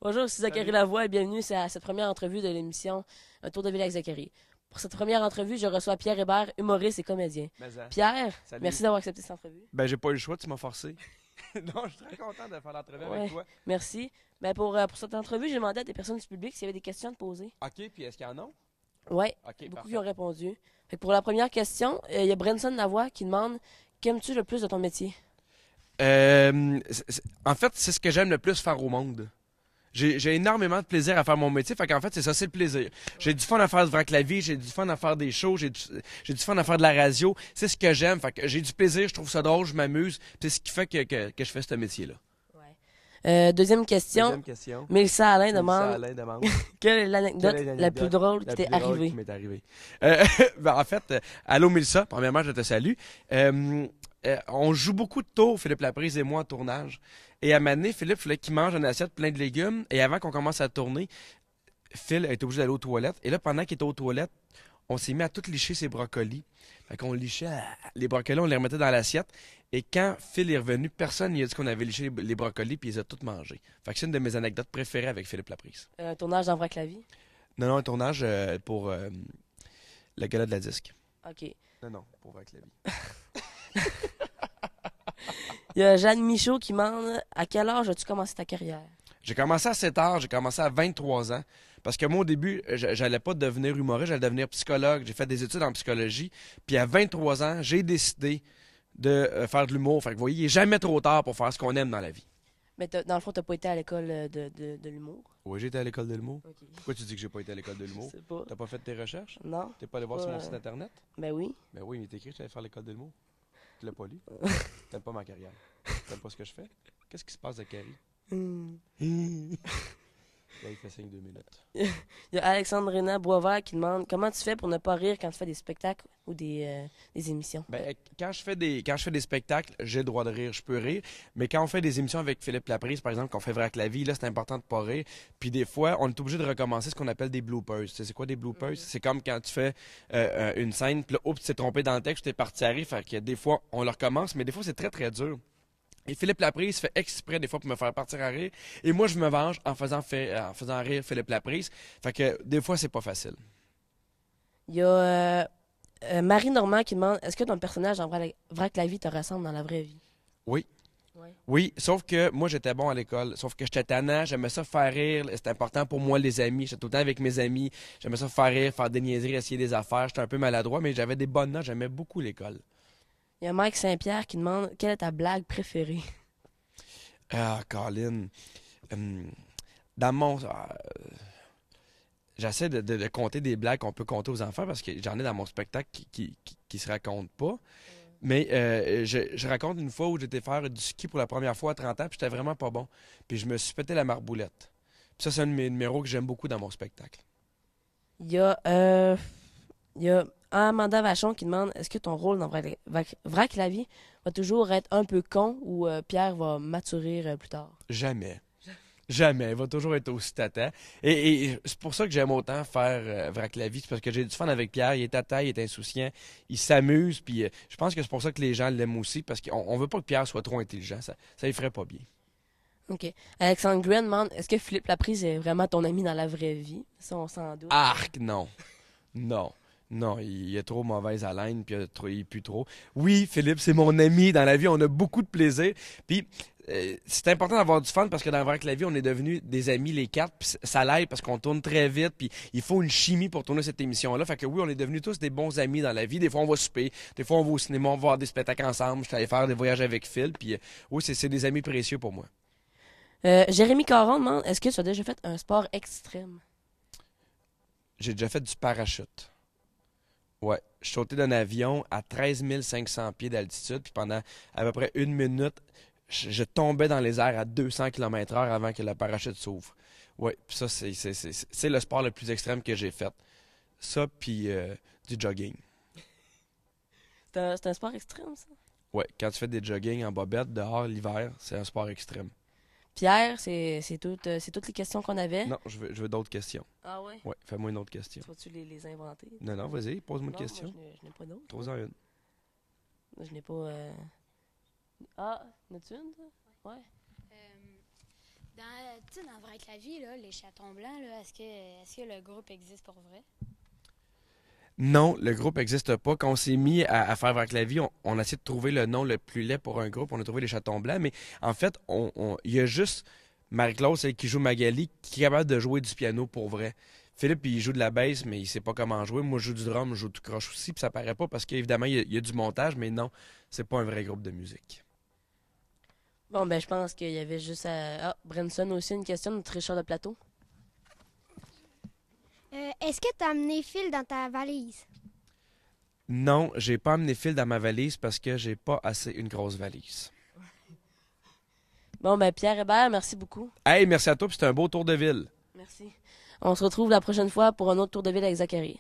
Bonjour, c'est Zachary Lavoie et bienvenue à cette première entrevue de l'émission Un tour de ville avec Zachary. Pour cette première entrevue, je reçois Pierre Hébert, humoriste et comédien. Pierre, Salut. merci d'avoir accepté cette entrevue. Ben, j'ai pas eu le choix, tu m'as forcé. Non, je suis très content de faire l'entrevue avec toi. Merci. Mais pour cette entrevue, j'ai demandé à des personnes du public s'il y avait des questions à te poser. OK, puis est-ce qu'il y en a? Oui, OK, beaucoup parfait. qui ont répondu. Fait que pour la première question, il y a Brenson Lavoie qui demande qu'aimes-tu le plus de ton métier? En fait, c'est ce que j'aime le plus faire au monde. J'ai énormément de plaisir à faire mon métier, fait qu'en fait, c'est ça, c'est le plaisir. J'ai du fun à faire du vrac la vie, j'ai du fun à faire des shows, j'ai du fun à faire de la radio. C'est ce que j'aime, fait que j'ai du plaisir, je trouve ça drôle, je m'amuse, puis c'est ce qui fait que je fais ce métier-là. Deuxième question. Deuxième question. Mélissa Alain Mélissa demande Alain demande quelle est l'anecdote quelle est la plus drôle qui t'est arrivée? qui m'est arrivée. Ben, en fait, allô Mélissa, premièrement, je te salue. On joue beaucoup de tours, Philippe Laprise et moi, en tournage. Et à un moment donné, Philippe voulait qu'il mange une assiette plein de légumes. Et avant qu'on commence à tourner, Phil était obligé d'aller aux toilettes. Et là, pendant qu'il était aux toilettes, on s'est mis à tout licher ses brocolis. Fait qu'on lichait les brocolis, on les remettait dans l'assiette. Et quand Phil est revenu, personne n'y a dit qu'on avait liché les brocolis, puis ils les a tous mangés. Fait que c'est une de mes anecdotes préférées avec Philippe Laprise. Un tournage dans Vrac la vie? Non, un tournage pour le gala de la disque. OK. Non, pour Vrac la vie. Il y a Jeanne Michaud qui demande à quel âge as-tu commencé ta carrière? J'ai commencé à 7 ans, j'ai commencé à 23 ans. Parce que moi, au début, j'allais pas devenir humoriste, j'allais devenir psychologue. J'ai fait des études en psychologie. Puis à 23 ans, j'ai décidé de faire de l'humour. Fait que vous voyez, il n'est jamais trop tard pour faire ce qu'on aime dans la vie. Mais dans le fond, t'as pas été à l'école de l'humour? Oui, j'ai été à l'école de l'humour. OK. Pourquoi tu dis que j'ai pas été à l'école de l'humour? Je sais pas. T'as pas fait tes recherches? Non? T'es pas allé voir Pas, sur mon site internet? Ben oui. Ben oui, il est écrit que j'allais faire l'école de l'humour. Tu l'as pas lu? T'aimes pas ma carrière? T'aimes pas ce que je fais? Qu'est-ce qui se passe, Zachary? Là, il fait 5-2 minutes. Il y a Alexandrina Boisvert qui demande comment tu fais pour ne pas rire quand tu fais des spectacles ou des émissions? Ben, quand je fais des spectacles, j'ai le droit de rire, je peux rire. Mais quand on fait des émissions avec Philippe Laprise, par exemple, qu'on fait Vrac la vie, là, c'est important de pas rire. Puis des fois, on est obligé de recommencer ce qu'on appelle des bloopers. Tu sais, c'est quoi des bloopers? C'est comme quand tu fais une scène, puis là, oups, tu t'es trompé dans le texte, tu t'es parti à rire. Fait que des fois, on le recommence, mais des fois, c'est très, très dur. Et Philippe Laprise fait exprès des fois pour me faire partir à rire. Et moi, je me venge en faisant rire Philippe Laprise. Fait que des fois, c'est pas facile. Il y a Marie Normand qui demande est-ce que ton personnage dans Vrac la vie te ressemble dans la vraie vie? Oui. Ouais. Oui, sauf que moi, j'étais bon à l'école. Sauf que j'étais tannant, j'aimais ça faire rire. C'était important pour moi, les amis. J'étais tout le temps avec mes amis. J'aimais ça faire rire, faire des niaiseries, essayer des affaires. J'étais un peu maladroit, mais j'avais des bonnes notes. J'aimais beaucoup l'école. Il y a Mike Saint-Pierre qui demande quelle est ta blague préférée? Ah, Colin. Dans mon... j'essaie de compter des blagues qu'on peut compter aux enfants parce que j'en ai dans mon spectacle qui se racontent pas. Mais je raconte une fois où j'étais faire du ski pour la première fois à 30 ans, puis j'étais vraiment pas bon. Puis je me suis pété la marboulette. Puis ça, c'est un de mes numéros que j'aime beaucoup dans mon spectacle. Il y a Amanda Vachon qui demande est-ce que ton rôle dans Vrac la vie va toujours être un peu con ou Pierre va maturer plus tard? Jamais. Jamais. Il va toujours être aussi tata. Et c'est pour ça que j'aime autant faire Vrac la vie. C'est parce que j'ai du fun avec Pierre. Il est tata, il est insouciant. Il s'amuse. Puis je pense que c'est pour ça que les gens l'aiment aussi. Parce qu'on veut pas que Pierre soit trop intelligent. Ça lui ferait pas bien. OK. Alexandre Gruen demande est-ce que Philippe Laprise est vraiment ton ami dans la vraie vie? Ça, on s'en doute. Arc, non. Non. Non, il est trop mauvaise haleine, puis il pue trop. Oui, Philippe, c'est mon ami dans la vie. On a beaucoup de plaisir. Puis c'est important d'avoir du fun parce que dans Vrac la vie, on est devenus des amis les quatre. Puis ça l'aide parce qu'on tourne très vite. Puis il faut une chimie pour tourner cette émission-là. Fait que oui, on est devenus tous des bons amis dans la vie. Des fois, on va souper. Des fois, on va au cinéma, on va voir des spectacles ensemble. Je suis allé faire des voyages avec Phil. Puis oui, c'est des amis précieux pour moi. Jérémy Caron demande est-ce que tu as déjà fait un sport extrême? J'ai déjà fait du parachute. Ouais, je sautais d'un avion à 13 500 pieds d'altitude, puis pendant à peu près 1 minute, je tombais dans les airs à 200 km/h avant que le parachute s'ouvre. Ouais, puis ça, c'est le sport le plus extrême que j'ai fait. Ça, puis du jogging. C'est un sport extrême, ça? Ouais, quand tu fais des jogging en bobette dehors l'hiver, c'est un sport extrême. Pierre, c'est toutes les questions qu'on avait. Non, je veux d'autres questions. Ah ouais? Ouais, fais-moi une autre question. Vas-tu les inventer? Non, vas-y, pose-moi une Non, question. moi, je n'ai pas d'autres. Trouve-en une. Moi, je n'ai pas... Ah, n'as-tu une, toi? Ouais. Tu sais, dans Vrai que la vie, là, les chatons blancs, là, est-ce que le groupe existe pour vrai? Non, le groupe n'existe pas. Quand on s'est mis à faire avec la vie, on a essayé de trouver le nom le plus laid pour un groupe. On a trouvé les Chatons Blancs, mais en fait, il y a juste Marie-Claude, celle qui joue Magali, qui est capable de jouer du piano pour vrai. Philippe, il joue de la basse, mais il sait pas comment jouer. Moi, je joue du drum, je joue tout croche aussi, puis ça paraît pas parce qu'évidemment, il y a du montage, mais non, c'est pas un vrai groupe de musique. Bon, ben, je pense qu'il y avait juste à... Ah, Branson aussi, une question, notre Richard de plateau. Est-ce que tu as amené Phil dans ta valise? Non, j'ai pas amené Phil dans ma valise parce que j'ai pas assez une grosse valise. Bon, ben, Pierre Hébert, merci beaucoup. Hey, merci à toi, puis c'était un beau tour de ville. Merci. On se retrouve la prochaine fois pour un autre tour de ville avec Zachary.